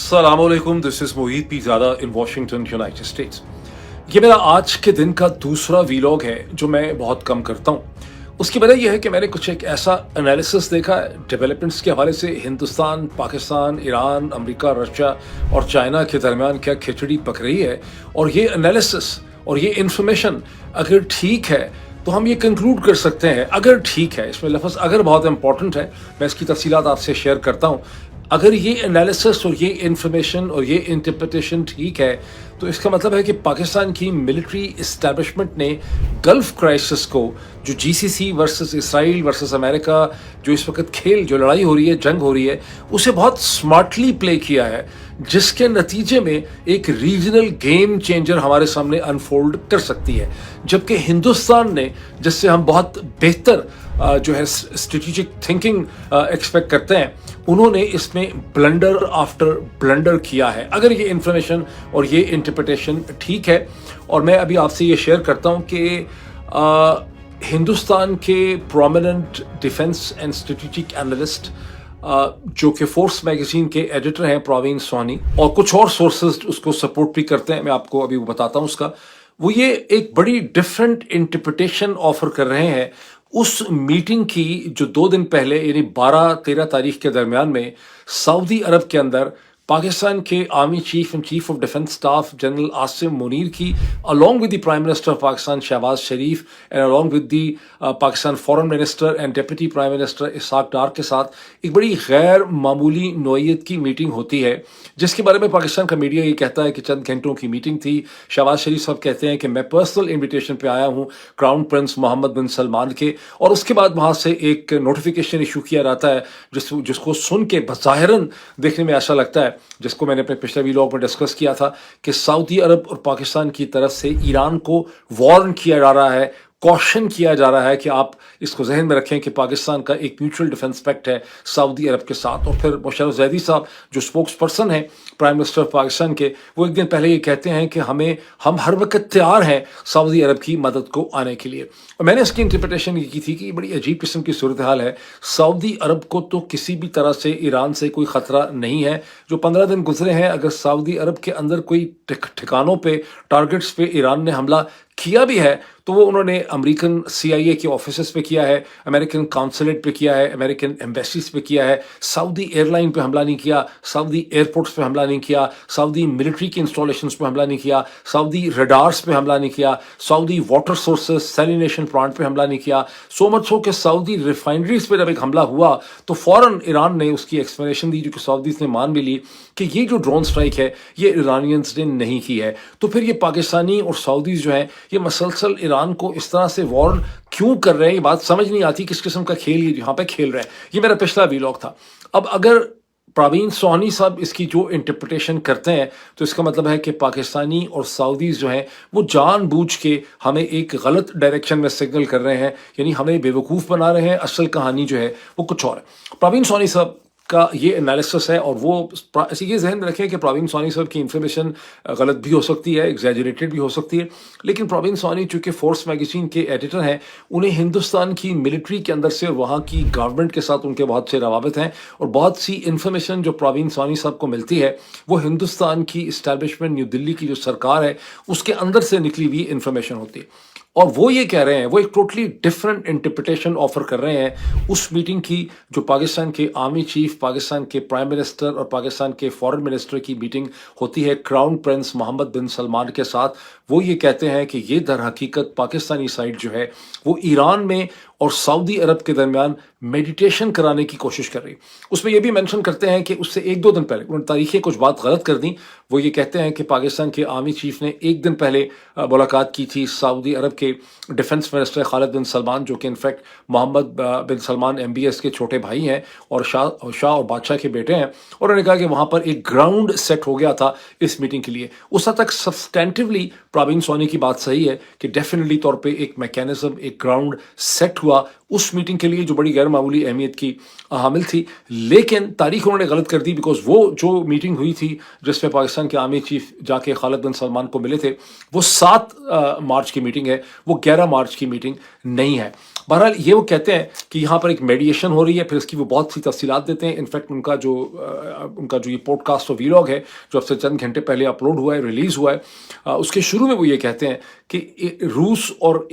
अस्सलामुअलैकुम, this is Mohit P ज़ादा इन Washington United states. ये मेरा आज के दिन का दूसरा वीलॉग है जो मैं बहुत कम करता हूँ। उसकी वजह यह है कि मैंने कुछ एक ऐसा एनालिसिस देखा है डेवलपमेंट्स के हवाले से। Hindustan, Pakistan, Iran, America, Russia और चाइना के दरमियान क्या खिचड़ी पक रही है, और ये एनालिसिस और ये इंफॉर्मेशन अगर ठीक है तो हम ये कंक्लूड कर सकते हैं, अगर ठीक है, इसमें लफ्ज़ अगर बहुत इंपॉर्टेंट है, मैं इसकी तफसीलात आपसे शेयर करता हूँ। अगर ये एनालिसिस और ये इंफॉर्मेशन और ये इंटरप्रिटेशन ठीक है तो इसका मतलब है कि पाकिस्तान की मिलिट्री इस्टेब्लिशमेंट ने गल्फ क्राइसिस को, जो GCC versus Israel versus America, जो इस वक्त खेल, जो लड़ाई हो रही है, जंग हो रही है, उसे बहुत स्मार्टली प्ले किया है, जिसके नतीजे में एक रीजनल गेम चेंजर हमारे सामने अनफोल्ड कर सकती है। जबकि हिंदुस्तान ने, जिससे हम बहुत बेहतर जो है स्ट्रेटेजिक थिंकिंग एक्सपेक्ट करते हैं, उन्होंने इसमें ब्लंडर आफ्टर ब्लंडर किया है। अगर ये इंफॉर्मेशन और ये इंटरप्रिटेशन ठीक है, और मैं अभी आपसे ये शेयर करता हूँ कि हिंदुस्तान के prominent defence and strategic analyst जो कि फोर्स मैगजीन के एडिटर हैं प्रवीण सोनी, और कुछ और सोर्सेज उसको सपोर्ट भी करते हैं, मैं आपको अभी बताता हूँ उसका, वो ये एक बड़ी डिफरेंट इंटरप्रिटेशन ऑफर कर रहे हैं उस मीटिंग की जो 2 दिन पहले यानी 12-13 तारीख के दरमियान में सऊदी अरब के अंदर पाकिस्तान के army chief and chief of defence staff general Asim Munir की, along with the prime minister of Pakistan Shahbaz Sharif and along with the Pakistan foreign minister and deputy prime minister Ishaq Dar के साथ एक बड़ी गैर मामूली नौइयत की मीटिंग होती है, जिसके बारे में पाकिस्तान का मीडिया ये कहता है कि चंद घंटों की मीटिंग थी। शहबाज शरीफ साहब कहते हैं कि मैं पर्सनल इन्विटेशन पे आया हूँ क्राउन प्रिंस मोहम्मद बिन सलमान के, और उसके बाद वहाँ से एक नोटिफिकेशन इशू किया जाता है जिसको सुन के बज़ाहिरन देखने में ऐसा लगता है, जिसको मैंने अपने पिछले वीडियो में डिस्कस किया था, कि सऊदी अरब और पाकिस्तान की तरफ से ईरान को वार्न किया जा रहा है, कॉशन किया जा रहा है कि आप इसको जहन में रखें कि पाकिस्तान का एक म्यूचुअल डिफेंस पैक्ट है सऊदी अरब के साथ। और फिर मुशर्रफ ज़ैदी साहब जो स्पोक्स पर्सन हैं प्राइम मिनिस्टर ऑफ पाकिस्तान के, वो एक दिन पहले ये कहते हैं कि हम हर वक्त तैयार हैं सऊदी अरब की मदद को आने के लिए। और मैंने इसकी इंटरप्रिटेशन ये की थी कि बड़ी अजीब किस्म की सूरत हाल है। सऊदी अरब को तो किसी भी तरह से ईरान से कोई ख़तरा नहीं है। जो 15 दिन गुजरे हैं, अगर सऊदी अरब के अंदर कोई ठिकानों पे, टारगेट्स पे ईरान ने हमला किया भी है तो वो उन्होंने अमेरिकन CIA के ऑफिसेस पे किया है, अमेरिकन काउंसलेट पे किया है, अमेरिकन एम्बेसीज पे किया है। सऊदी एयरलाइन पे हमला नहीं किया, सऊदी एयरपोर्ट्स पे हमला नहीं किया, सऊदी मिलिट्री की इंस्टॉलेशंस पे हमला नहीं किया, सऊदी रडार्स पे हमला नहीं किया, Saudi water sources salination plant पे हमला नहीं किया। सो मच हो कि सऊदी रिफाइनरीज पे जब एक हमला हुआ तो फौरन ईरान ने उसकी एक्सप्लेनेशन दी, जो कि सऊदीज ने मान भी ली कि ये जो ड्रोन स्ट्राइक है ये ईरानियंस ने नहीं की है। तो फिर ये पाकिस्तानी और सऊदीज जो हैं ये मसलसल ईरान को इस तरह से वार्न क्यों कर रहे हैं, ये बात समझ नहीं आती किस किस्म का खेल ये यहाँ पे खेल रहे हैं। ये मेरा पिछला वीलॉग था। अब अगर प्रवीण सोनी साहब इसकी जो इंटरप्रिटेशन करते हैं तो इसका मतलब है कि पाकिस्तानी और सऊदीज जो हैं वो जानबूझ के हमें एक गलत डायरेक्शन में सिग्नल कर रहे हैं, यानी हमें बेवकूफ़ बना रहे हैं। असल कहानी जो है वो कुछ और है। प्रवीण सोनी साहब का ये एनालिसिस है, और वो ये जहन में रखें कि प्रवीण सोनी साहब की इंफॉर्मेशन गलत भी हो सकती है, एग्जैजरेटेड भी हो सकती है, लेकिन प्रवीण सोनी चूँकि फोर्स मैगजीन के एडिटर हैं, उन्हें हिंदुस्तान की मिलिट्री के अंदर से वहाँ की गवर्नमेंट के साथ उनके बहुत से रवाबित हैं, और बहुत सी इंफॉर्मेशन जो प्रवीण सोनी साहब को मिलती है वो हिंदुस्तान की इस्टेब्लिशमेंट, न्यू दिल्ली की जो सरकार है उसके अंदर से निकली हुई इंफॉर्मेशन होती है। और वो ये कह रहे हैं, वो एक टोटली डिफरेंट इंटरप्रिटेशन ऑफर कर रहे हैं उस मीटिंग की जो पाकिस्तान के आर्मी चीफ, पाकिस्तान के प्राइम मिनिस्टर और पाकिस्तान के फॉरेन मिनिस्टर की मीटिंग होती है क्राउन प्रिंस मोहम्मद बिन सलमान के साथ। वो ये कहते हैं कि ये दर हकीकत पाकिस्तानी साइड जो है वो ईरान में और सऊदी अरब के दरमियान मेडिटेशन कराने की कोशिश कर रही। उसमें यह भी मेंशन करते हैं कि उससे 1-2 दिन पहले उन्होंने तारीखें कुछ बात गलत कर दी। वो ये कहते हैं कि पाकिस्तान के आर्मी चीफ ने 1 दिन पहले मुलाकात की थी सऊदी अरब के डिफेंस मिनिस्टर खालिद बिन सलमान, जो कि इनफैक्ट मोहम्मद बिन सलमान MBS के छोटे भाई हैं और शाह और बादशाह के बेटे हैं। और उन्होंने कहा कि वहाँ पर एक ग्राउंड सेट हो गया था इस मीटिंग के लिए। उस हद तक सब्सटेंटिवली प्रवीण सोनी की बात सही है कि डेफिनेटली तौर पे एक मैकेनिज्म, एक ग्राउंड सेट हुआ उस मीटिंग के लिए, जो बड़ी गैर गैर मामूली अहमियत की हामिल थी, लेकिन तारीख उन्होंने गलत कर दी बिकॉज वो जो मीटिंग हुई थी जिसमें पाकिस्तान के आर्मी चीफ जाके खालिद बिन सलमान को मिले थे, वो 7 मार्च की मीटिंग है, वो 11 मार्च की मीटिंग नहीं है। बहरहाल ये वो कहते हैं कि यहाँ पर एक मेडिएशन हो रही है, फिर इसकी वो बहुत सी तफसीलात देते हैं। इनफैक्ट उनका जो ये पॉडकास्ट और वीलॉग है जो अब से चंद घंटे पहले अपलोड हुआ है, रिलीज़ हुआ है, उसके शुरू में वो ये कहते हैं कि रूस और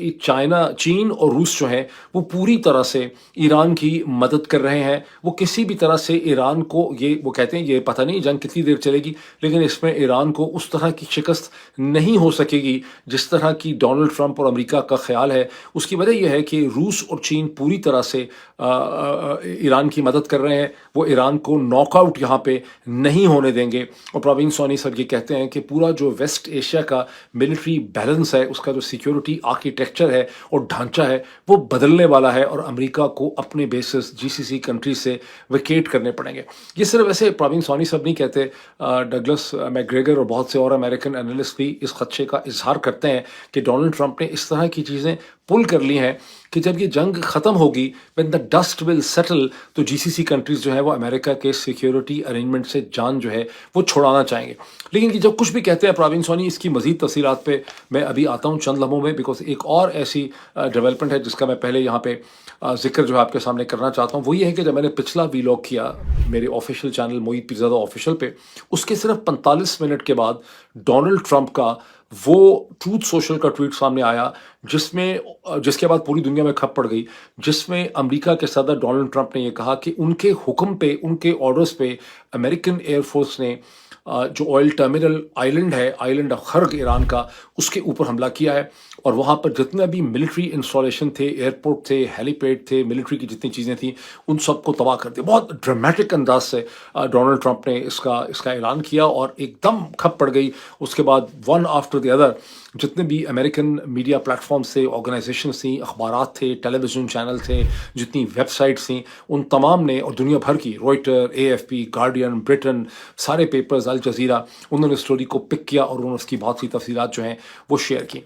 चीन और रूस जो है वो पूरी तरह से ईरान की मदद कर रहे हैं। वो किसी भी तरह से ईरान को, ये वो कहते हैं, ये पता नहीं जंग कितनी देर चलेगी, लेकिन इसमें ईरान को उस तरह की शिकस्त नहीं हो सकेगी जिस तरह की डोनाल्ड ट्रंप और अमेरिका का ख्याल है। उसकी वजह यह है कि रूस और चीन पूरी तरह से ईरान की मदद कर रहे हैं, वो ईरान को नॉकआउट यहाँ पे नहीं होने देंगे। और प्रवीण सोनी सर ये कहते हैं कि पूरा जो वेस्ट एशिया का मिलिट्री बैलेंस है, उसका जो सिक्योरिटी आर्किटेक्चर है और ढांचा है, वो बदलने वाला है और अमेरिका को अपने बेसिस जीसीसी कंट्री से वेकेट करने पड़ेंगे। ये सिर्फ ऐसे प्रवीण सोनी सब नहीं कहते, डगलस मैकग्रेगर और बहुत से और अमेरिकन एनालिस्ट भी इस खदशे का इजहार करते हैं कि डोनाल्ड ट्रंप ने इस तरह की चीज़ें पुल कर ली हैं कि जब ये जंग ख़त्म होगी, when the dust will settle, तो जीसीसी कंट्रीज़ जो है वो अमेरिका के सिक्योरिटी अरेंजमेंट से जान जो है वो छुड़ाना चाहेंगे। लेकिन कि जब कुछ भी कहते हैं प्रवीण सोनी, इसकी मज़ीद तफसीलात पे मैं अभी आता हूँ चंद लम्हों में, बिकॉज एक और ऐसी डेवलपमेंट है जिसका मैं पहले यहाँ पे जिक्र जो है आपके सामने करना चाहता हूँ। वो ये है कि जब मैंने पिछला वीलॉग किया मेरे ऑफिशियल चैनल मोहित पीरज़ादा ऑफिशियल पे, उसके सिर्फ 45 मिनट के बाद डोनाल्ड ट्रंप का वो ट्रूथ सोशल का ट्वीट सामने आया जिसके बाद पूरी दुनिया में खप पड़ गई, जिसमें अमेरिका के सदर डोनाल्ड ट्रंप ने ये कहा कि उनके हुक्म पे, उनके ऑर्डर्स पे अमेरिकन एयरफोर्स ने जो ऑयल टर्मिनल आइलैंड है, आइलैंड ऑफ खर्ग ईरान का, उसके ऊपर हमला किया है और वहाँ पर जितने भी मिलिट्री इंस्टॉलेशन थे, एयरपोर्ट थे, हेलीपैड थे, मिलिट्री की जितनी चीज़ें थी, उन सबको तबाह कर दिया। बहुत ड्रामेटिक अंदाज से डोनाल्ड ट्रंप ने इसका ऐलान किया और एकदम खप पड़ गई। उसके बाद वन आफ्टर द अदर जितने भी अमेरिकन मीडिया प्लेटफॉर्म्स थे, ऑर्गेनाइजेशंस थी, अखबारात थे, टेलीविज़न चैनल थे, जितनी वेबसाइट्स थी, उन तमाम ने, और दुनिया भर की, रॉयटर, AFP, गार्डियन, ब्रिटेन, सारे पेपर्स, अल जज़ीरा, उन्होंने स्टोरी को पिक किया और उन्होंने उसकी बहुत सी तफसीलात जो हैं वो शेयर की।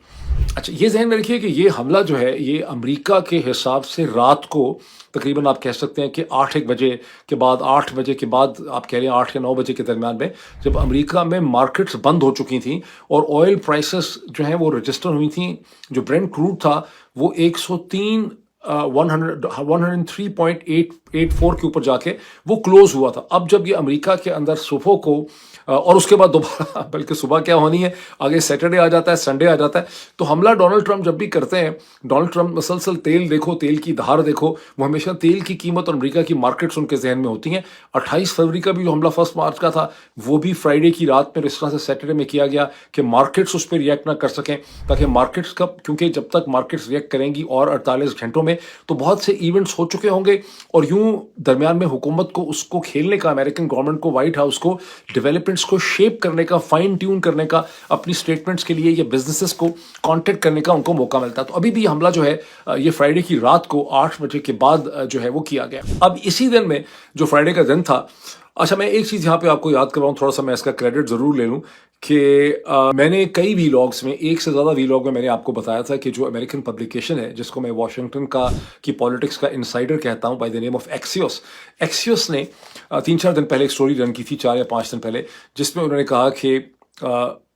अच्छा, ये ज़हन में रखिए कि ये हमला जो है ये अमेरिका के हिसाब से रात को तकरीबन आप कह सकते हैं कि 8 बजे के बाद, 8 बजे के बाद, आप कह रहे हैं 8 या 9 बजे के दरमियान में, जब अमेरिका में मार्केट्स बंद हो चुकी थी और ऑयल प्राइसेस जो हैं वो रजिस्टर हुई थी। जो ब्रेंट क्रूड था वो 103.884 के ऊपर जाके वो क्लोज हुआ था। अब जब ये अमेरिका के अंदर सुबह को और उसके बाद दोबारा, बल्कि सुबह क्या होनी है, आगे सैटरडे आ जाता है, संडे आ जाता है, तो हमला डोनाल्ड ट्रंप जब भी करते हैं, डोनाल्ड ट्रंप मुसलसल तेल देखो, तेल की धार देखो, वो हमेशा तेल की कीमत और अमेरिका की मार्केट्स उनके जहन में होती हैं। 28 फरवरी का भी जो हमला 1 मार्च का था, वो भी फ्राइडे की रात में इस तरह से सैटरडे में किया गया कि मार्केट्स उस पर रिएक्ट ना कर सकें, ताकि मार्केट्स का, क्योंकि जब तक मार्केट्स रिएक्ट करेंगी और 48 घंटों में, तो बहुत से इवेंट्स हो चुके होंगे और यूं दरमियान में हुकूमत को उसको खेलने का, अमेरिकन गवर्नमेंट को, वाइट हाउस को डेवलपमेंट्स को शेप करने का, फाइन ट्यून करने का, अपनी स्टेटमेंट्स के लिए या बिजनेसेस को कांटेक्ट करने का उनको मौका मिलता है। तो अभी भी हमला जो है ये फ्राइडे की रात को 8 बजे के बाद जो है वो किया गया। अब इसी दिन में जो फ्राइडे का दिन था, अच्छा मैं एक चीज़ यहाँ पे आपको याद करवाऊँ, थोड़ा सा मैं इसका क्रेडिट ज़रूर ले लूँ कि मैंने कई वीलॉग्स में, एक से ज़्यादा वीलॉग में मैंने आपको बताया था कि जो अमेरिकन पब्लिकेशन है जिसको मैं वाशिंगटन की पॉलिटिक्स का इनसाइडर कहता हूँ, by the name of Axios ने 3-4 दिन पहले एक स्टोरी रन की थी, 4 या 5 दिन पहले, जिसमें उन्होंने कहा कि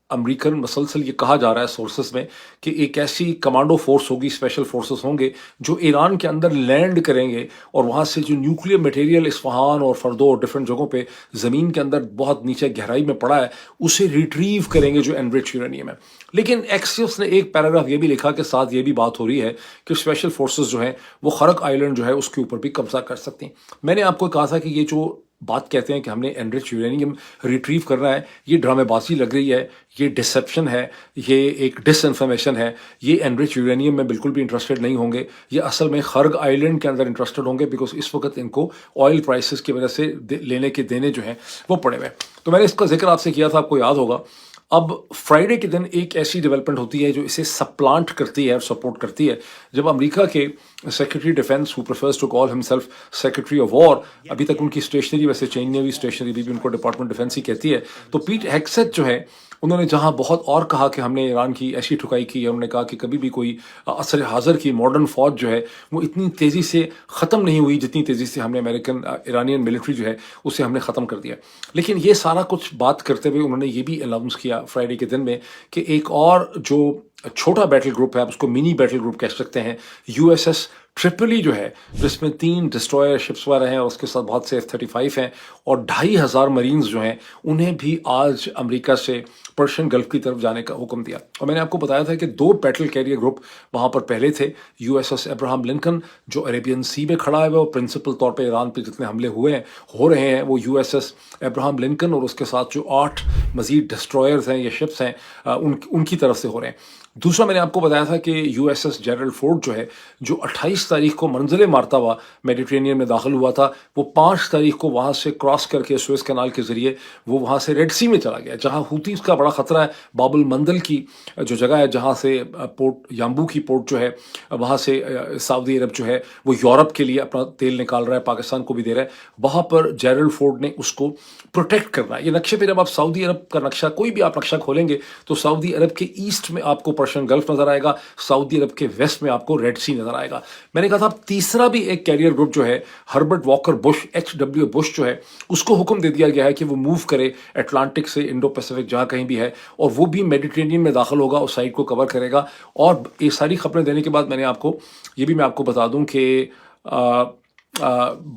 अमेरिकन मसलसल ये कहा जा रहा है सोर्सेस में कि एक ऐसी कमांडो फोर्स होगी, स्पेशल फोर्सेस होंगे जो ईरान के अंदर लैंड करेंगे और वहाँ से जो न्यूक्लियर मटेरियल इस्फहान और फर्दो और डिफरेंट जगहों पे ज़मीन के अंदर बहुत नीचे गहराई में पड़ा है, उसे रिट्रीव करेंगे जो एनरिच्ड यूरेनियम है। लेकिन एक्सियोस ने एक पैराग्राफ ये भी लिखा कि साथ ये भी बात हो रही है कि स्पेशल फोर्सेस जो हैं वो खरक आइलैंड जो है उसके ऊपर भी कब्जा कर सकती हैं। मैंने आपको कहा था कि ये जो बात कहते हैं कि हमने एनरिच यूरेनियम रिट्रीव करना है, ये ड्रामेबाजी लग रही है, ये डिसेप्शन है, ये एक डिसइंफॉर्मेशन है। ये एनरिच यूरेनियम में बिल्कुल भी इंटरेस्टेड नहीं होंगे, ये असल में खर्ग आइलैंड के अंदर इंटरेस्टेड होंगे, बिकॉज इस वक्त इनको ऑयल प्राइसेस की वजह से लेने के देने जो हैं वो पड़े हुए। तो मैंने इसका जिक्र आपसे किया था, आपको याद होगा। अब फ्राइडे के दिन एक ऐसी डेवलपमेंट होती है जो इसे सप्लांट करती है और सपोर्ट करती है, जब अमेरिका के secretary defence, who prefers to call himself secretary of war, अभी तक उनकी स्टेशनरी वैसे चेंज नहीं हुई, स्टेशनरी भी उनको डिपार्टमेंट डिफेंस ही कहती है, तो पीट हेग्सेथ जो है انہوں نے جہاں بہت اور کہا کہ ہم نے ایران کی ایسی ٹھکائی کی ہے، انہوں نے کہا کہ کبھی بھی کوئی عصر حاضر کی ماڈرن فوج جو ہے وہ اتنی تیزی سے ختم نہیں ہوئی جتنی تیزی سے ہم نے امریکن ایرانین ملٹری جو ہے اسے ہم نے ختم کر دیا. لیکن یہ سارا کچھ بات کرتے ہوئے انہوں نے یہ بھی اناؤنس کیا فرائیڈے کے دن میں کہ ایک اور جو چھوٹا بیٹل گروپ ہے، آپ اس کو منی بیٹل گروپ کہہ سکتے ہیں، یو ایس ایس ٹرپلی جو ہے، جس میں 3 ڈسٹرائر شپس وغیرہ ہیں اور اس کے ساتھ بہت سے F-35 ہیں اور 2500 مرینز جو ہیں، انہیں بھی آج امریکہ سے پرشین گلف کی طرف جانے کا حکم دیا. اور میں نے آپ کو بتایا تھا کہ 2 بیٹل کیریئر گروپ وہاں پر پہلے تھے، you S S Abraham Lincoln جو عربین سی میں کھڑا ہے وہ پرنسپل طور پہ ایران پہ جتنے حملے ہو رہے ہیں وہ you S S Abraham Lincoln اور اس کے ساتھ جو 8 مزید ڈسٹرائرز ہیں یا شپس ہیں ان کی طرف سے ہو رہے ہیں. دوسرا میں نے آپ کو بتایا تھا کہ U S S Gerald Ford جو ہے، جو 28 تاریخ کو منزل مارتا ہوا میڈیٹرینین میں داخل ہوا تھا، وہ 5 تاریخ کو وہاں سے کراس کر کے سویس کینال کے ذریعے وہ وہاں سے ریڈ سی میں چلا گیا، جہاں ہوتیز کا بڑا خطرہ ہے. باب المندل کی جو جگہ ہے جہاں سے پورٹ یامبو کی پورٹ جو ہے، وہاں سے سعودی عرب جو ہے وہ یورپ کے لیے اپنا تیل نکال رہا ہے، پاکستان کو بھی دے رہا ہے. وہاں پر جیرلڈ فورڈ نے اس کو پروٹیکٹ کرنا ہے. یہ نقشے پہ جب آپ سعودی عرب کا نقشہ، کوئی بھی آپ نقشہ کھولیں گے تو سعودی عرب کے ایسٹ میں آپ کو پرشین گلف نظر آئے گا، سعودی عرب کے ویسٹ میں آپ کو ریڈ سی نظر آئے گا. میں نے کہا تھا تیسرا بھی ایک کیریئر گروپ جو ہے، Herbert Walker Bush HW Bush جو ہے، اس کو حکم دے دیا گیا ہے کہ وہ موو کرے اٹلانٹک سے انڈو پیسفک جہاں کہیں بھی ہے، اور وہ بھی میڈیٹرینین میں داخل ہوگا، اس سائٹ کو کور کرے گا. اور یہ ساری خبریں دینے کے بعد میں آپ کو بتا دوں کہ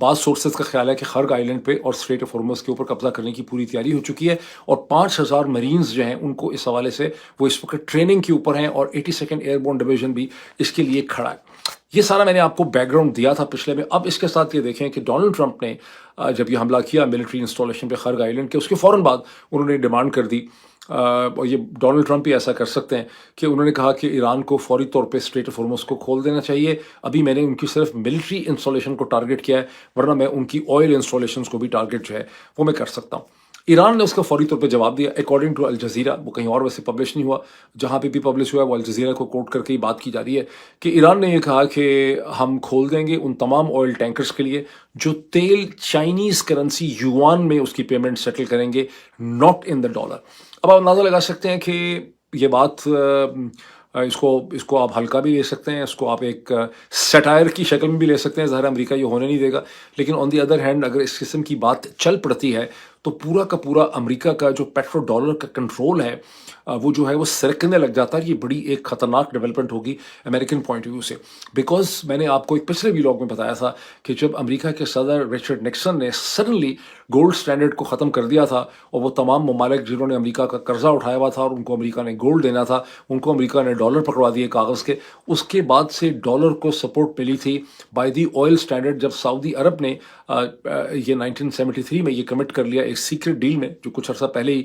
بعض سورسز کا خیال ہے کہ خرگ آئیلینڈ پہ اور اسٹریٹ آف ہارمز کے اوپر قبضہ کرنے کی پوری تیاری ہو چکی ہے، اور 5000 مرینز جو ہیں ان کو اس حوالے سے وہ اس وقت ٹریننگ کے اوپر ہیں، اور 82nd ایئربورن ڈویژن بھی اس کے لیے کھڑا ہے. یہ سارا میں نے آپ کو بیک گراؤنڈ دیا تھا پچھلے میں. اب اس کے ساتھ یہ دیکھیں کہ ڈونلڈ ٹرمپ نے جب یہ حملہ کیا ملٹری انسٹالیشن پہ خرگ آئیلینڈ کے، اس کے فوراً بعد انہوں نے ڈیمانڈ کر دی، اور یہ ڈونلڈ ٹرمپ ہی ایسا کر سکتے ہیں، کہ انہوں نے کہا کہ ایران کو فوری طور پہ اسٹریٹ آف ہارمز کو کھول دینا چاہیے. ابھی میں نے ان کی صرف ملٹری انسٹالیشن کو ٹارگٹ کیا ہے، ورنہ میں ان کی آئل انسٹالیشنز کو بھی ٹارگٹ جو ہے وہ میں کر سکتا ہوں. ایران نے اس کا فوری طور پہ جواب دیا اکارڈنگ ٹو الجزیرہ، وہ کہیں اور ویسے پبلش نہیں ہوا، جہاں پہ بھی پبلش ہوا ہے وہ الجزیرہ کو کوٹ کر کے ہی بات کی جا رہی ہے کہ ایران نے یہ کہا کہ ہم کھول دیں گے ان تمام آئل ٹینکرز کے لیے جو تیل چائنیز کرنسی یوان میں اس کی پیمنٹ سیٹل کریں گے، ناٹ ان دا ڈالر. اب آپ اندازہ لگا سکتے ہیں کہ یہ بات اس کو آپ ہلکا بھی لے سکتے ہیں، اس کو آپ ایک سیٹائر کی شکل میں بھی لے سکتے ہیں. ظاہر امریکہ یہ ہونے نہیں دے گا، لیکن آن دی ادر ہینڈ اگر اس قسم کی بات چل پڑتی ہے تو پورا کا پورا امریکہ کا جو پیٹرو ڈالر کا کنٹرول ہے وہ جو ہے وہ سرکنے لگ جاتا ہے. یہ بڑی ایک خطرناک ڈیولپمنٹ ہوگی امریکن پوائنٹ آف ویو سے، بیکاز میں نے آپ کو ایک پچھلے ویلاگ میں بتایا تھا کہ جب امریکہ کے صدر رچرڈ نکسن نے سڈنلی گولڈ سٹینڈرڈ کو ختم کر دیا تھا، اور وہ تمام ممالک جنہوں نے امریکہ کا قرضہ اٹھایا ہوا تھا اور ان کو امریکہ نے گولڈ دینا تھا، ان کو امریکہ نے ڈالر پکڑوا دیے کاغذ کے. اس کے بعد سے ڈالر کو سپورٹ ملی تھی بائی دی آئل سٹینڈرڈ. جب سعودی عرب نے یہ 1973 میں یہ کمٹ کر لیا ایک سیکرٹ ڈیل میں، جو کچھ عرصہ پہلے ہی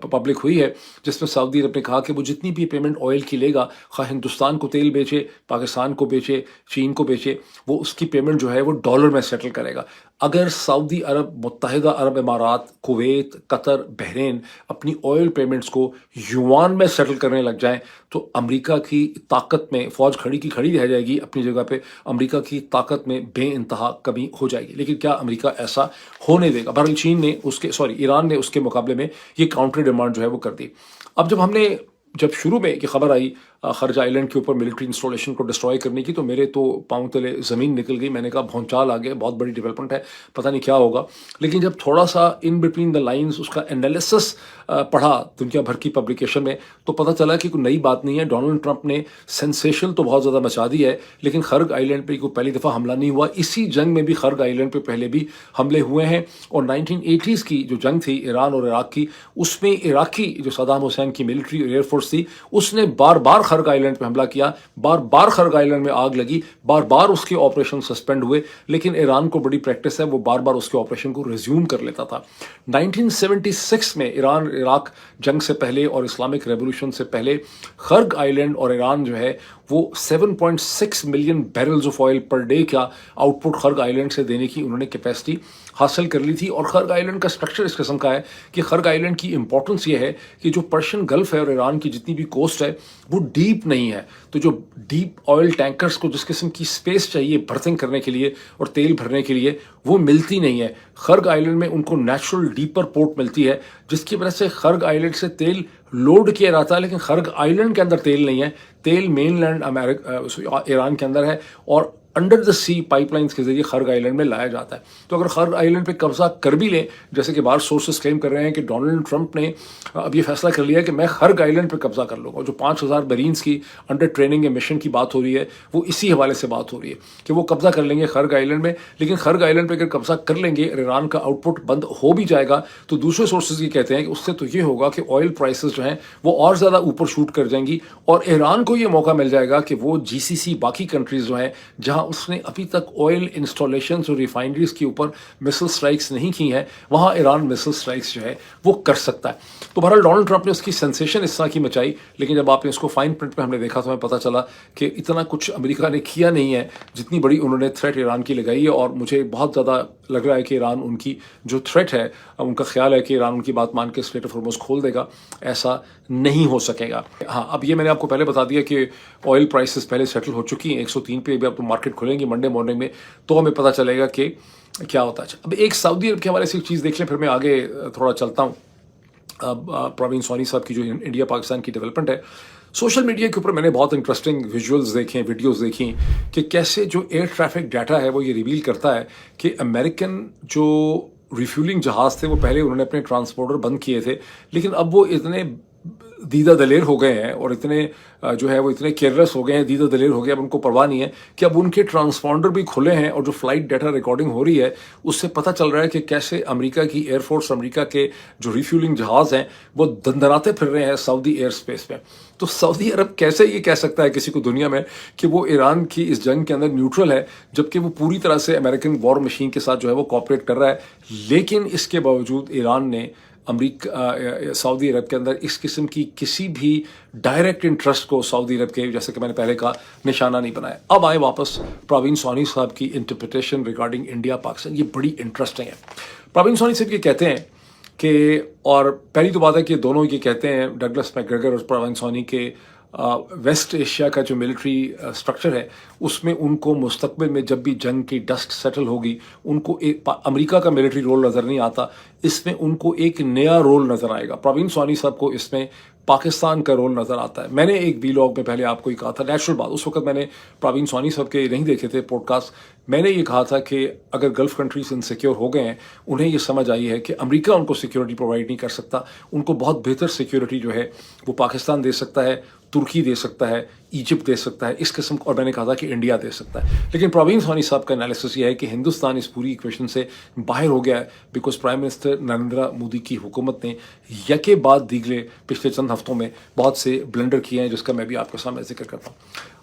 پبلک ہوئی ہے، جس میں سعودی عرب نے کہا کہ وہ جتنی بھی پیمنٹ آئل کی لے گا، خواہ ہندوستان کو تیل بیچے، پاکستان کو بیچے، چین کو بیچے، وہ اس کی پیمنٹ جو ہے وہ ڈالر میں سیٹل کرے گا. اگر سعودی عرب، متحدہ عرب امارات، کویت، قطر، بحرین اپنی آئل پیمنٹس کو یوان میں سیٹل کرنے لگ جائیں تو امریکہ کی طاقت میں فوج کھڑی کی کھڑی رہ جائے گی اپنی جگہ پہ، امریکہ کی طاقت میں بے انتہا کمی ہو جائے گی. لیکن کیا امریکہ ایسا ہونے دے گا؟ بہرحال ایران نے اس کے مقابلے میں یہ کاؤنٹر ڈیمانڈ جو ہے وہ کر دی. اب جب شروع میں یہ خبر آئی خرج آئیلینڈ کے اوپر ملٹری انسٹالیشن کو ڈسٹروائے کرنے کی، تو میرے تو پاؤں تلے زمین نکل گئی. میں نے کہا بھونچال آ گیا، بہت بڑی ڈیولپمنٹ ہے، پتہ نہیں کیا ہوگا. لیکن جب تھوڑا سا ان بٹوین دا لائنز اس کا انالیسس پڑھا دنیا بھر کی پبلیکیشن میں، تو پتہ چلا کہ کوئی نئی بات نہیں ہے. ڈونلڈ ٹرمپ نے سینسیشن تو بہت زیادہ مچا دی ہے، لیکن خرگ آئیلینڈ پہ کوئی پہلی دفعہ حملہ نہیں ہوا. اسی جنگ میں بھی خرگ آئیلینڈ پہ پہلے بھی حملے ہوئے ہیں، اور 1980s کی جو جنگ تھی ایران اور عراق کی، اس میں عراقی جو صدام حسین کی ملٹری اور ایئر فورس تھی، اس نے بار بار خرگ آئیلینڈ پہ حملہ کیا، بار بار خرگ آئیلینڈ میں آگ لگی، بار بار اس کے آپریشن سسپینڈ ہوئے. لیکن ایران کو بڑی پریکٹس ہے، وہ بار بار اس کے آپریشن کو ریزیوم کر لیتا تھا. 1976 میں ایران عراق جنگ سے پہلے اور اسلامک ریولوشن سے پہلے خرگ آئیلینڈ اور ایران جو ہے وہ 7.6 million بیرلز of oil per day کا آؤٹ پٹ خرگ آئیلینڈ سے دینے کی انہوں نے کیپیسٹی حاصل کر لی تھی. اور خرگ آئلینڈ کا اسٹرکچر اس قسم کا ہے کہ خرگ آئلینڈ کی امپورٹنس یہ ہے کہ جو پرشین گلف ہے اور ایران کی جتنی بھی کوسٹ ہے وہ ڈیپ نہیں ہے, تو جو ڈیپ آئل ٹینکرز کو جس قسم کی اسپیس چاہیے برتھنگ کرنے کے لیے اور تیل بھرنے کے لیے وہ ملتی نہیں ہے. خرگ آئلینڈ میں ان کو نیچرل ڈیپر پورٹ ملتی ہے, جس کی وجہ سے خرگ آئلینڈ سے تیل لوڈ کیا جاتا ہے, لیکن خرگ آئلینڈ کے اندر تیل نہیں ہے. تیل مین لینڈ ایران کے اندر ہے اور under the sea pipelines کے ذریعے خرگ آئلینڈ میں لایا جاتا ہے. تو اگر خرگ آئلینڈ پہ قبضہ کر بھی لیں, جیسے کہ بعض سورسز کلیم کر رہے ہیں کہ ڈونلڈ ٹرمپ نے اب یہ فیصلہ کر لیا کہ میں خرگ آئلینڈ پہ قبضہ کر لوں گا, جو 5,000 مرینز کی انڈر ٹریننگ یا مشن کی بات ہو رہی ہے وہ اسی حوالے سے بات ہو رہی ہے کہ وہ قبضہ کر لیں گے خرگ آئلینڈ میں. لیکن خرگ آئلینڈ پہ اگر قبضہ کر لیں گے, ایران کا آؤٹ پٹ بند ہو بھی جائے گا, تو دوسرے سورسز یہ کہتے ہیں کہ اس سے تو یہ ہوگا کہ آئل پرائسز جو ہیں وہ اور زیادہ اوپر شوٹ کر جائیں گی, اور ایران کو یہ موقع مل جائے گا کہ وہ جی سی سی باقی کنٹریز جو ہیں جہاں اس نے ابھی تک آئل انسٹالیشنز اور ریفائنریز کے اوپر مسل سٹرائکس نہیں کی ہیں, وہاں ایران مسل سٹرائکس جو ہے وہ کر سکتا ہے. تو بہرحال ڈونلڈ ٹرمپ نے اس کی سینسیشن اس طرح کی مچائی, لیکن جب آپ نے اس کو فائن پرنٹ پہ ہم نے دیکھا تو ہمیں پتہ چلا کہ اتنا کچھ امریکہ نے کیا نہیں ہے جتنی بڑی انہوں نے تھریٹ ایران کی لگائی ہے. اور مجھے بہت زیادہ لگ رہا ہے کہ ایران ان کی جو تھریٹ ہے, ان کا خیال ہے کہ ایران ان کی بات مان کے اسٹریٹ آف ہارمز کھول دے گا, ایسا نہیں ہو سکے گا. ہاں, اب یہ میں نے آپ کو پہلے بتا دیا کہ آئل پرائسز پہلے سیٹل ہو چکی ہیں 103 پہ. ابھی آپ مارکیٹ کھولیں گے منڈے مارننگ میں تو ہمیں پتہ چلے گا کہ کیا ہوتا ہے. اب ایک سعودی عرب کے حوالے سے ایک چیز دیکھ لیں, پھر میں آگے تھوڑا چلتا ہوں. پروین سونی صاحب کی جو انڈیا پاکستان کی ڈیولپمنٹ ہے, سوشل میڈیا کے اوپر میں نے بہت انٹرسٹنگ ویژولز دیکھیں, ویڈیوز دیکھیں کہ کیسے جو ایئر ٹریفک ڈیٹا ہے وہ یہ ریویل کرتا ہے کہ امریکن جو ریفیولنگ جہاز تھے وہ پہلے انہوں نے اپنے ٹرانسپورٹر بند کیے تھے, لیکن اب وہ اتنے دیدہ دلیر ہو گئے ہیں اور اتنے جو ہے وہ اتنے کیئرلیس ہو گئے ہیں, دیدہ دلیر ہو گئے, اب ان کو پرواہ نہیں ہے کہ اب ان کے ٹرانسپونڈر بھی کھلے ہیں, اور جو فلائٹ ڈیٹا ریکارڈنگ ہو رہی ہے اس سے پتہ چل رہا ہے کہ کیسے امریکہ کی ایئر فورس, امریکہ کے جو ریفیولنگ جہاز ہیں وہ دندناتے پھر رہے ہیں سعودی ایئر اسپیس پہ. تو سعودی عرب کیسے یہ کہہ سکتا ہے کسی کو دنیا میں کہ وہ ایران کی اس جنگ کے اندر نیوٹرل ہے, جبکہ وہ پوری طرح سے امریکن وار مشین کے ساتھ جو ہے وہ کوآپریٹ کر رہا ہے. لیکن اس کے باوجود ایران نے سعودی عرب کے اندر اس قسم کی کسی بھی ڈائریکٹ انٹرسٹ کو سعودی عرب کے, جیسے کہ میں نے پہلے کہا, نشانہ نہیں بنایا. اب آئے واپس پروین سونی صاحب کی انٹرپریٹیشن ریگارڈنگ انڈیا پاکستان, یہ بڑی انٹرسٹنگ ہے. پروین سونی صاحب یہ کہتے ہیں کہ, اور پہلی تو بات ہے کہ دونوں یہ کہتے ہیں, ڈگلس میک گریگر اور پروین سونی, کے ویسٹ ایشیا کا جو ملٹری اسٹرکچر ہے اس میں ان کو مستقبل میں جب بھی جنگ کی ڈسٹ سیٹل ہوگی ان کو امریکہ کا ملٹری رول نظر نہیں آتا, اس میں ان کو ایک نیا رول نظر آئے گا. پروین سونی صاحب کو اس میں پاکستان کا رول نظر آتا ہے. میں نے ایک ویلاگ میں پہلے آپ کو یہ کہا تھا, نیچرل بات, اس وقت میں نے پروین سونی صاحب کے نہیں دیکھے تھے پوڈ کاسٹ, میں نے یہ کہا تھا کہ اگر گلف کنٹریز انسیکیور ہو گئے ہیں, انہیں یہ سمجھ آئی ہے کہ امریکہ ان کو سیکیورٹی پرووائڈ نہیں کر سکتا, ان کو بہت بہتر سیکیورٹی جو ہے وہ پاکستان دے سکتا ہے, ترکی دے سکتا ہے, ایجپٹ دے سکتا ہے, اس قسم, اور میں نے کہا تھا کہ انڈیا دے سکتا ہے. لیکن پروین سونی صاحب کا انالیسس یہ ہے کہ ہندوستان اس پوری ایکویشن سے باہر ہو گیا ہے, because prime minister Narendra Modi کی حکومت نے یکے بعد دیگرے پچھلے چند ہفتوں میں بہت سے بلنڈر کیے ہیں, جس کا میں بھی آپ کے سامنے ذکر کرتا ہوں.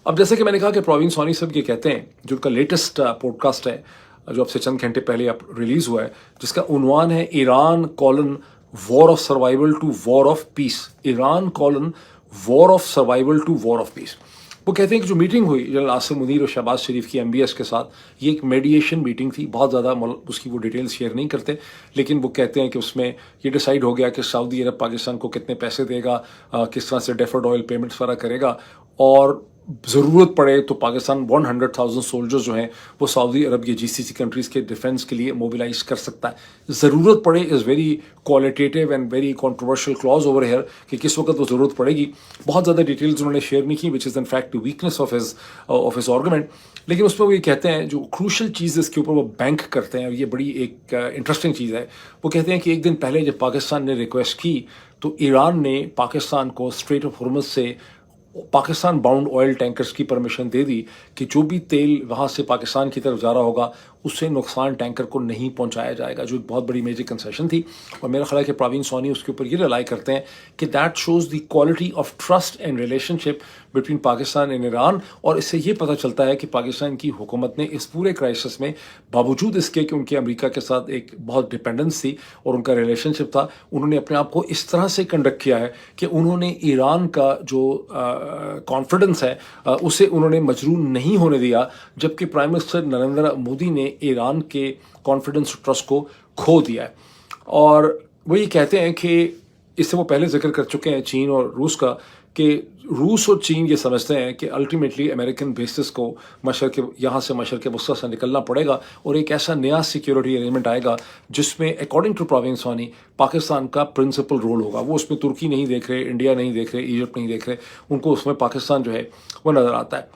اب جیسے کہ میں نے کہا کہ پروین سونی صاحب یہ کہتے ہیں, جو ان کا لیٹسٹ پوڈ کاسٹ ہے جو اب سے چند گھنٹے پہلے ریلیز ہوا ہے, جس کا عنوان ہے Iran colon war of survival to war of peace. Iran colon war of survival to war of peace. وہ کہتے ہیں کہ جو میٹنگ ہوئی جنرل عاصم منیر اور شہباز شریف کی MBS کے ساتھ, یہ ایک میڈیشن میٹنگ تھی, بہت زیادہ اس کی وہ ڈیٹیل شیئر نہیں کرتے, لیکن وہ کہتے ہیں کہ اس میں یہ ڈیسائیڈ ہو گیا کہ سعودی عرب پاکستان کو کتنے پیسے دے گا, کس طرح سے ڈیفرڈ آئل پیمنٹس وغیرہ کرے گا, اور ضرورت پڑے تو پاکستان 100,000 سولجرز جو ہیں وہ سعودی عرب کی GCC کنٹریز کے ڈیفنس کے لیے موبلائز کر سکتا ہے. ضرورت پڑے is very qualitative and very controversial clause over here, کہ کس وقت وہ ضرورت پڑے گی. بہت زیادہ ڈیٹیلز انہوں نے شیئر نہیں کی, which is in fact weakness of his argument. لیکن اس میں وہ یہ کہتے ہیں جو کروشل چیز اس کے اوپر وہ بینک کرتے ہیں, اور یہ بڑی ایک انٹرسٹنگ چیز ہے. وہ کہتے ہیں کہ ایک دن پہلے جب پاکستان نے ریکویسٹ کی تو ایران نے پاکستان کو اسٹریٹ آف ہارمز سے پاکستان باؤنڈ آئل ٹینکرز کی پرمیشن دے دی کہ جو بھی تیل وہاں سے پاکستان کی طرف جا رہا ہوگا اس سے نقصان ٹینکر کو نہیں پہنچایا جائے گا, جو ایک بہت بڑی میجر کنسیشن تھی. اور میرا خیال ہے کہ پروین سونی اس کے اوپر یہ ریلائی کرتے ہیں کہ that shows the quality of trust and relationship between Pakistan and Iran. اور اس سے یہ پتہ چلتا ہے کہ پاکستان کی حکومت نے اس پورے کرائسس میں, باوجود اس کے کہ ان کے امریکہ کے ساتھ ایک بہت ڈپینڈنس تھی اور ان کا ریلیشن شپ تھا, انہوں نے اپنے آپ کو اس طرح سے کنڈکٹ کیا ہے کہ انہوں نے ایران کا جو کانفیڈنس ہے اسے انہوں نے مجروح نہیں ہونے دیا. جبکہ پرائم منسٹر نریندر مودی نے ईरान के कॉन्फिडेंस और ट्रस्ट को खो दिया है। और वो ये कहते हैं कि इससे वो पहले जिक्र कर चुके हैं चीन और रूस का, कि रूस और चीन ये समझते हैं कि अल्टीमेटली अमेरिकन बेसिस को मशरक़ यहाँ से मशरक़ वस्ती से निकलना पड़ेगा और एक ऐसा नया सिक्योरिटी अरेंजमेंट आएगा जिसमें अकॉर्डिंग टू प्रवीण स्वानी पाकिस्तान का प्रिंसिपल रोल होगा। वो उसमें तुर्की नहीं देख रहे, इंडिया नहीं देख रहे, इजिप्ट नहीं देख रहे, उनको उसमें पाकिस्तान जो है वो नज़र आता है।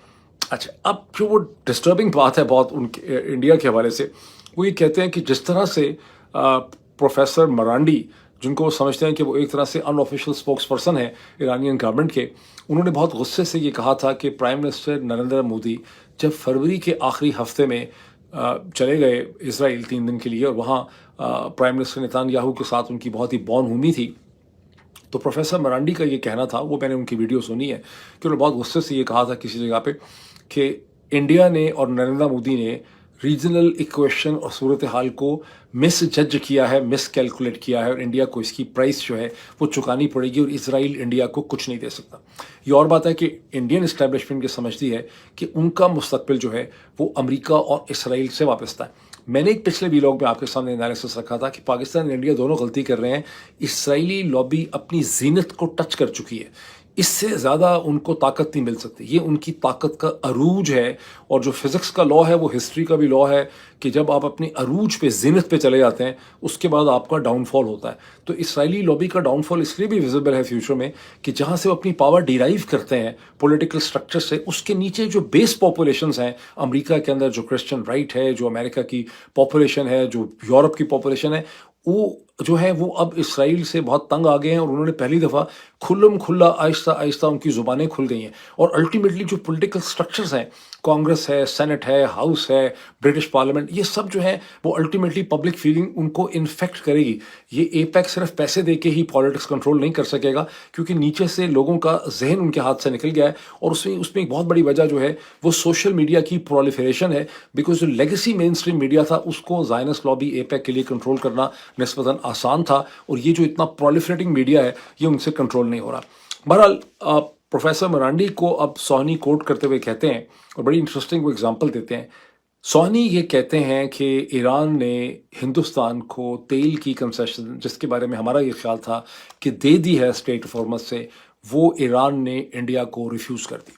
अच्छा, अब जो वो डिस्टर्बिंग बात है बहुत उनके इंडिया के हवाले से, वो ये कहते हैं कि जिस तरह से प्रोफेसर मरांडी, जिनको वो समझते हैं कि वो एक तरह से अनऑफिशियल स्पोक्स पर्सन है ईरानियन गवर्नमेंट के, उन्होंने बहुत गुस्से से ये कहा था कि प्राइम मिनिस्टर नरेंद्र मोदी जब फरवरी के आखिरी हफ्ते में चले गए इसराइल 3 दिन के लिए और वहाँ प्राइम मिनिस्टर नेतान्याहू के साथ उनकी बहुत ही बॉनभूमि थी, तो प्रोफेसर मरांडी का ये कहना था, वो मैंने उनकी वीडियो सुनी है, कि उन्होंने बहुत गुस्से से ये कहा था किसी जगह पे कि इंडिया ने और नरेंद्र मोदी ने रीजनल इक्वेशन और सूरत हाल को मिस जज किया है, मिस कैलकुलेट किया है, और इंडिया को इसकी प्राइस जो है वो चुकानी पड़ेगी और इसराइल इंडिया को कुछ नहीं दे सकता। ये और बात है कि इंडियन इस्टेब्लिशमेंट ये समझती है कि उनका मुस्तकबिल जो है वो अमेरिका और इसराइल से वाबस्ता है। मैंने एक पिछले वीलॉग में आपके सामने एनालिसिस रखा था कि पाकिस्तान और इंडिया दोनों गलती कर रहे हैं। इसराइली लॉबी अपनी जीनत को टच कर चुकी है, इससे ज़्यादा उनको ताकत नहीं मिल सकती। ये उनकी ताकत का अरूज है, और जो फिज़िक्स का लॉ है वो हिस्ट्री का भी लॉ है कि जब आप अपने अरूज पे, जीनत पे चले जाते हैं, उसके बाद आपका डाउनफॉल होता है। तो इसराइली लॉबी का डाउनफॉल इसलिए भी विजिबल है फ्यूचर में कि जहाँ से वो अपनी पावर डिराइव करते हैं पॉलिटिकल स्ट्रक्चर से, उसके नीचे जो बेस पॉपुलेशंस हैं अमेरिका के अंदर, जो क्रिश्चियन राइट है, जो अमेरिका की पॉपुलेशन है, जो यूरोप की पॉपुलेशन है, वो जो है वो अब इसराइल से बहुत तंग आ गए हैं और उन्होंने पहली दफ़ा खुल्लम खुल्ला आहिस्ता आहिस्ता उनकी ज़ुबानें खुल गई हैं। और अल्टीमेटली जो पॉलिटिकल स्ट्रक्चर्स हैं, कांग्रेस है, सेनेट है, हाउस है, ब्रिटिश पार्लियामेंट, ये सब जो है वो अल्टीमेटली पब्लिक फीलिंग उनको इन्फेक्ट करेगी। ये एपेक सिर्फ पैसे दे के ही पॉलिटिक्स कंट्रोल नहीं कर सकेगा, क्योंकि नीचे से लोगों का जहन उनके हाथ से निकल गया है। और उसमें एक बहुत बड़ी वजह जो है वो सोशल मीडिया की प्रोलिफरेशन है, बिकॉज जो लेगेसी मेन स्ट्रीम मीडिया था उसको ज़ायनिस्ट लॉबी एपेक के लिए कंट्रोल करना निस्बतन आसान था, और ये जो इतना प्रोलिफरेटिंग मीडिया है ये उनसे कंट्रोल नहीं हो रहा। बहरहाल प्रोफेसर मरांडी को अब सोहनी कोट करते हुए कहते हैं, और बड़ी इंटरेस्टिंग वो एग्जांपल देते हैं। सोहनी ये कहते हैं कि ईरान ने हिंदुस्तान को तेल की कंसेशन, जिसके बारे में हमारा ये ख्याल था कि दे दी है स्टेट ऑफ हॉर्मज़ से, वो ईरान ने इंडिया को रिफ्यूज़ कर दी।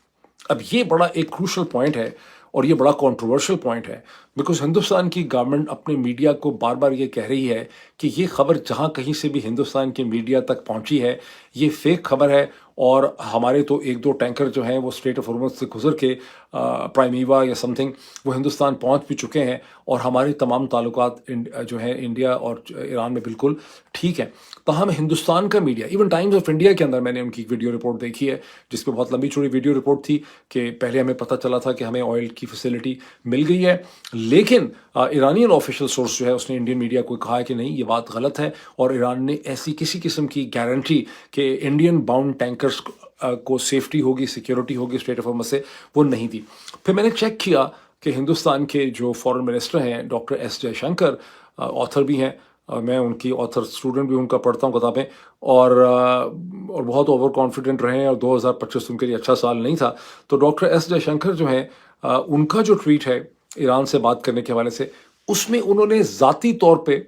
अब ये बड़ा एक क्रूशल पॉइंट है और ये बड़ा कंट्रोवर्शियल पॉइंट है, बिकॉज हिंदुस्तान की गवर्नमेंट अपने मीडिया को बार बार ये कह रही है कि ये खबर जहाँ कहीं से भी हिंदुस्तान के मीडिया तक पहुँची है ये फेक खबर है, और हमारे तो 1-2 टैंकर जो हैं वो स्ट्रेट ऑफ हॉर्मज़ से गुजर के प्राइमीवा या समथिंग वो हिंदुस्तान पहुंच भी चुके हैं, और हमारे तमाम ताल्लुकात जो हैं इंडिया और ईरान में बिल्कुल ठीक हैं। ताहम हिंदुस्तान का media, even times of India के अंदर मैंने उनकी वीडियो रिपोर्ट देखी है जिसमें बहुत लंबी चौड़ी वीडियो रिपोर्ट थी कि पहले हमें पता चला था कि हमें ऑयल की फैसिलिटी मिल गई है, लेकिन ईरानियन ऑफिशियल सोर्स जो है उसने इंडियन मीडिया को कहा है कि नहीं, ये बात गलत है, और ईरान ने ऐसी किसी किस्म की गारंटी कि इंडियन बाउंड टैंकर्स को सेफ्टी होगी, सिक्योरिटी होगी स्टेट ऑफ हॉर्मज़ से, वो नहीं दी। फिर मैंने चेक किया कि हिंदुस्तान के जो फॉरेन मिनिस्टर हैं डॉक्टर एस जयशंकर, ऑथर भी हैं, मैं उनकी ऑथर स्टूडेंट भी उनका पढ़ता हूँ किताबें, और बहुत ओवर कॉन्फिडेंट रहे हैं, और 2025 उनके लिए अच्छा साल नहीं था। तो डॉक्टर एस जयशंकर जो है उनका जो ट्वीट है ईरान से बात करने के हवाले से, उसमें उन्होंने ज़ाती तौर पे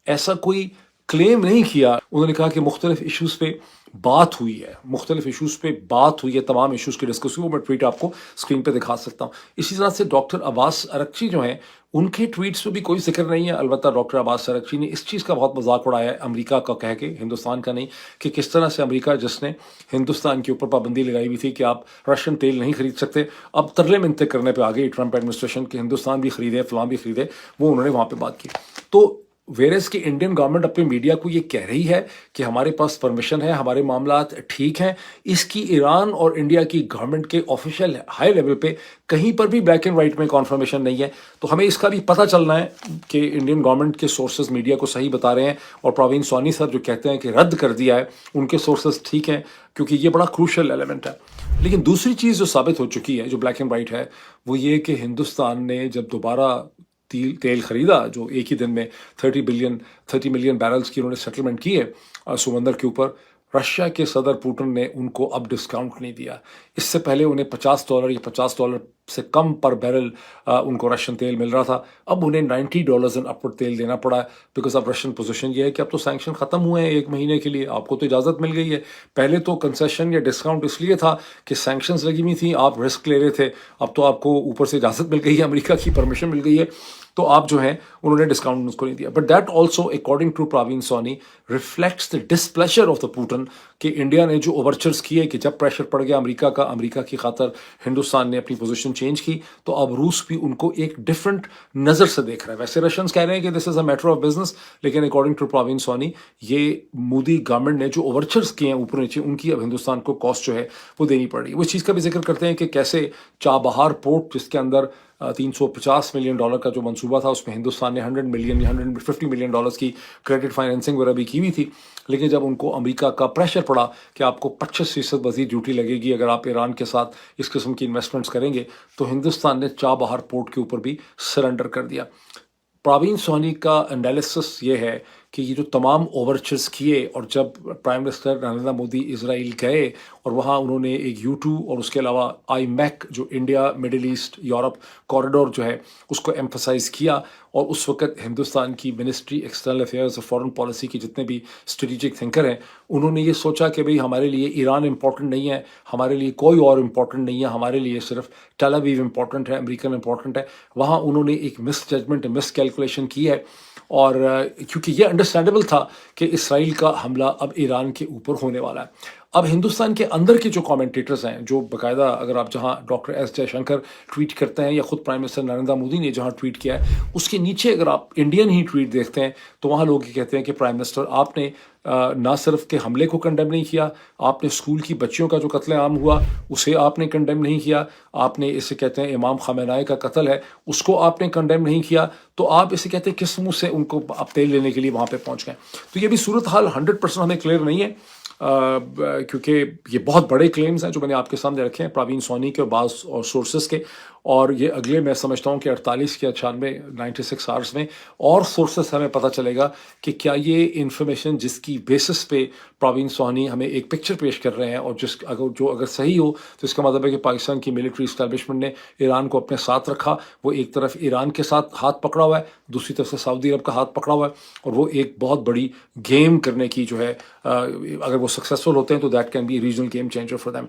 ऐसा कोई क्लेम नहीं किया। उन्होंने कहा कि मुख्तलिफ इशूज़ पे बात हुई है, मुख्तलिफ इशूज़ पे बात हुई है, तमाम इशूज़ की डिस्कस हुई। वो मैं ट्वीट आपको स्क्रीन पे दिखा सकता हूँ। इसी तरह से डॉक्टर अब्बास अरगची जो हैं उनके ट्वीट्स पे भी कोई जिक्र नहीं है। अलबत्ता डॉक्टर अब्बास अरगची ने इस चीज़ का बहुत मजाक उड़ाया है, अमेरिका का कह के, हिंदुस्तान का नहीं, कि किस तरह से अमेरिका जिसने हिंदुस्तान के ऊपर पाबंदी लगाई हुई थी कि आप रशियन तेल नहीं खरीद सकते, अब तरले मिन्नतें करने पर आ गई ट्रंप एडमिनिस्ट्रेशन कि हिंदुस्तान भी खरीदे, फलां भी खरीदे। वो उन्होंने वहाँ पर बात की। तो वेरेस की इंडियन गवर्नमेंट अपने मीडिया को ये कह रही है कि हमारे पास परमिशन है, हमारे मामलात ठीक हैं, इसकी ईरान और इंडिया की गवर्नमेंट के ऑफिशियल हाई लेवल पे कहीं पर भी ब्लैक एंड वाइट में कॉन्फर्मेशन नहीं है। तो हमें इसका भी पता चलना है कि इंडियन गवर्नमेंट के सोर्सेज मीडिया को सही बता रहे हैं, और प्रवीण स्वानी सर जो कहते हैं कि रद्द कर दिया है, उनके सोर्सेज ठीक हैं, क्योंकि ये बड़ा क्रूशल एलिमेंट है। लेकिन दूसरी चीज़ जो साबित हो चुकी है, जो ब्लैक एंड वाइट है, वो ये कि हिंदुस्तान ने जब दोबारा तेल खरीदा, जो एक ही दिन में 30 मिलियन बैरल्स की उन्होंने सेटलमेंट की है समंदर के ऊपर, रशिया के सदर पुतिन ने उनको अब डिस्काउंट नहीं दिया। इससे पहले उन्हें $50 या $50 से कम पर बैरल उनको रशियन तेल मिल रहा था। अब उन्हें $90 एंड अपवर्ड तेल देना पड़ा, बिकॉज अब रशियन पोजीशन ये है कि अब तो सैंक्शन खत्म हुए हैं 1 महीने के लिए, आपको तो इजाज़त मिल गई है। पहले तो कंसेशन या डिस्काउंट इसलिए था कि सैंक्शंस लगी हुई थी, आप रिस्क ले रहे थे, अब तो आपको ऊपर से इजाज़त मिल गई है, अमेरिका की परमिशन मिल गई है, तो आप जो है उन्होंने डिस्काउंट उसको नहीं दिया। But that also according to Praveen Soni reflects the displeasure of the Putin कि इंडिया ने जो ओवरचर्स किए कि जब प्रेशर पड़ गया अमेरिका का, अमेरिका की खातर हिंदुस्तान ने अपनी पोजीशन चेंज की, तो अब रूस भी उनको एक डिफरेंट नज़र से देख रहा है। वैसे रशियंस कह रहे हैं कि this is a matter of business, लेकिन अकॉर्डिंग टू प्रवीण सोनी ये मोदी गवर्नमेंट ने जो ओवरचर्स किए हैं ऊपर नीचे, उनकी अब हिंदुस्तान को कॉस्ट जो है वो देनी पड़ रही है। वो इस चीज़ का भी जिक्र करते हैं कि कैसे चाबहार पोर्ट, जिसके अंदर $350 मिलियन का जो मंसूबा था, उसमें हिंदुस्तान ने 100 मिलियन या $150 मिलियन की क्रेडिट फाइनेंसिंग वगैरह भी की हुई थी। लेकिन जब उनको अमेरिका का प्रेशर पड़ा कि आपको 25% मजीद ड्यूटी लगेगी अगर आप ईरान के साथ इस किस्म की इन्वेस्टमेंट्स करेंगे, तो हिंदुस्तान ने चाबहार पोर्ट के ऊपर भी सरेंडर कर दिया। प्रवीण सोनी का एनालिसिस ये है कि ये जो तमाम ओवरचर्स किए, और जब prime minister Narendra Modi Israel गए और वहाँ उन्होंने एक U2 और उसके अलावा IMEC जो India middle east Europe corridor जो है उसको एम्फसाइज़ किया, और उस वक्त हिंदुस्तान की मिनिस्ट्री एक्सटर्नल अफेयर्स और फॉरेन पॉलिसी की जितने भी स्ट्रेटेजिक थिंकर हैं, उन्होंने ये सोचा कि भाई हमारे लिए ईरान इम्पॉर्टेंट नहीं है, हमारे लिए कोई और इम्पॉर्टेंट नहीं है, हमारे लिए सिर्फ टेल अवीव इम्पॉर्टेंट है, अमेरिकन इम्पॉर्टेंट है। वहाँ उन्होंने एक मिस जजमेंट, मिस कैलकुलेशन की है, और क्योंकि ये अंडरस्टैंडेबल था कि इसराइल का हमला अब ईरान के ऊपर होने वाला है। अब हिंदुस्तान के अंदर के जो कमेंटेटर्स हैं, जो बाकायदा अगर आप जहां डॉक्टर एस जयशंकर ट्वीट करते हैं या खुद प्राइम मिनिस्टर नरेंद्र मोदी ने जहां ट्वीट किया है, उसके नीचे अगर आप इंडियन ही ट्वीट देखते हैं तो वहां लोग ये कहते हैं कि प्राइम मिनिस्टर आपने ना सिर्फ के हमले को कंडेम नहीं किया, आपने स्कूल की बच्चियों का जो कत्लेआम हुआ उसे आपने कंडेम नहीं किया, आपने इसे कहते हैं इमाम खमेनाई का कत्ल है उसको आपने कंडेम नहीं किया, तो आप इसे कहते हैं किस मुँह से उनको आप तेल लेने के लिए वहाँ पे पहुँच गए। तो ये भी सूरत हाल 100% हमें क्लियर नहीं है, क्योंकि ये बहुत बड़े क्लेम्स हैं जो मैंने आपके सामने रखे हैं प्रवीण सोनी के और बाज़ और सोर्सेस के, और ये अगले मैं समझता हूँ कि 48 या 96 आवर्स में और सोर्सेस हमें पता चलेगा कि क्या ये इन्फॉर्मेशन जिसकी बेसिस पे प्रवीण सोनी हमें एक पिक्चर पेश कर रहे हैं, और अगर सही हो तो इसका मतलब है कि पाकिस्तान की मिलिट्री इस्टेब्लिशमेंट ने ईरान को अपने साथ रखा, वो एक तरफ ईरान के साथ हाथ पकड़ा हुआ है, दूसरी तरफ से सऊदी अरब का हाथ पकड़ा हुआ है, और वो एक बहुत बड़ी गेम करने की जो है अगर वो सक्सेसफुल होते हैं तो that can be regional game changer for them.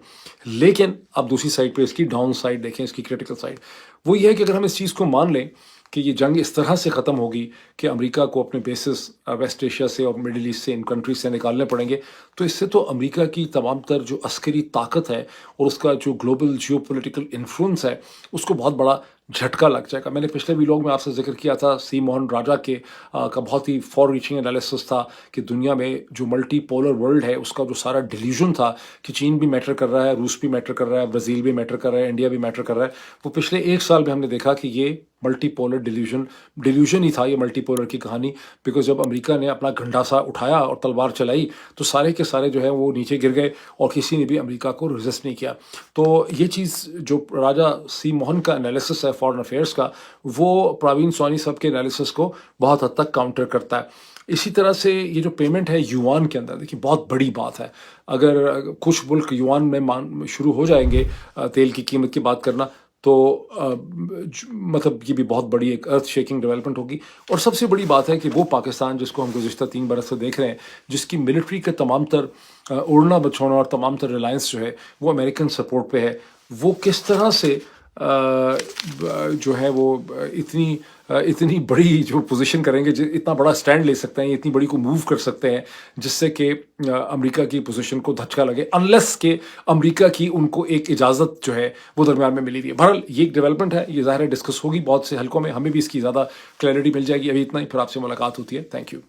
लेकिन अब दूसरी साइड पे इसकी डाउन साइड देखें, इसकी क्रिटिकल साइड वो ये है कि अगर हम इस चीज़ को मान लें कि ये जंग इस तरह से ख़त्म होगी कि अमेरिका को अपने बेसिस वेस्ट एशिया से और मिडिल ईस्ट से, इन कंट्रीज से निकालने पड़ेंगे, तो इससे तो अमेरिका की तमाम तर जो अस्करी ताकत है और उसका जो ग्लोबल जियोपॉलिटिकल इन्फ्लुएंस है उसको बहुत बड़ा झटका लग जाएगा। मैंने पिछले व्लॉग में आपसे जिक्र किया था सी मोहन राजा का बहुत ही फॉर रीचिंग एनालिसिस था कि दुनिया में जो मल्टी पोलर वर्ल्ड है उसका जो सारा डिल्यूजन था कि चीन भी मैटर कर रहा है, रूस भी मैटर कर रहा है, ब्राज़ील भी मैटर कर रहा है, इंडिया भी मैटर कर रहा है, वो पिछले 1 साल में हमने देखा कि ये मल्टीपोलर डिल्यूजन ही था, ये मल्टीपोलर की कहानी। बिकॉज जब अमेरिका ने अपना गंडासा उठाया और तलवार चलाई तो सारे के सारे जो है वो नीचे गिर गए और किसी ने भी अमेरिका को रेजिस्ट नहीं किया। तो ये चीज़ जो राजा सी मोहन का एनालिसिस है फॉरेन अफेयर्स का, वो प्रवीण सोनी साहब के एनालिसिस को बहुत हद तक काउंटर करता है। इसी तरह से ये जो पेमेंट है युआन के अंदर, देखिए बहुत बड़ी बात है। अगर कुछ मुल्क युआन में शुरू हो जाएंगे तेल की कीमत की बात करना, तो मतलब ये भी बहुत बड़ी एक अर्थ शेकिंग डेवलपमेंट होगी। और सबसे बड़ी बात है कि वो पाकिस्तान जिसको हम गुज़िश्ता 3 बरस से देख रहे हैं, जिसकी मिलिट्री के तमाम तर उड़ना बछौना और तमाम तर रिलायंस जो है वो अमेरिकन सपोर्ट पे है, वो किस तरह से जो है वो इतनी बड़ी जो पोजीशन करेंगे, इतना बड़ा स्टैंड ले सकते हैं, इतनी बड़ी को मूव कर सकते हैं जिससे कि अमेरिका की पोजीशन को धक्का लगे, अनलेस के अमेरिका की उनको एक इजाज़त जो है वो दरमियान में मिली हुई है। बहरहाल ये एक डेवलपमेंट है, ये ज़ाहिर है डिस्कस होगी बहुत से हलकों में, हमें भी इसकी ज़्यादा क्लैरिटी मिल जाएगी। अभी इतना ही, फिर आपसे मुलाकात होती है। Thank you.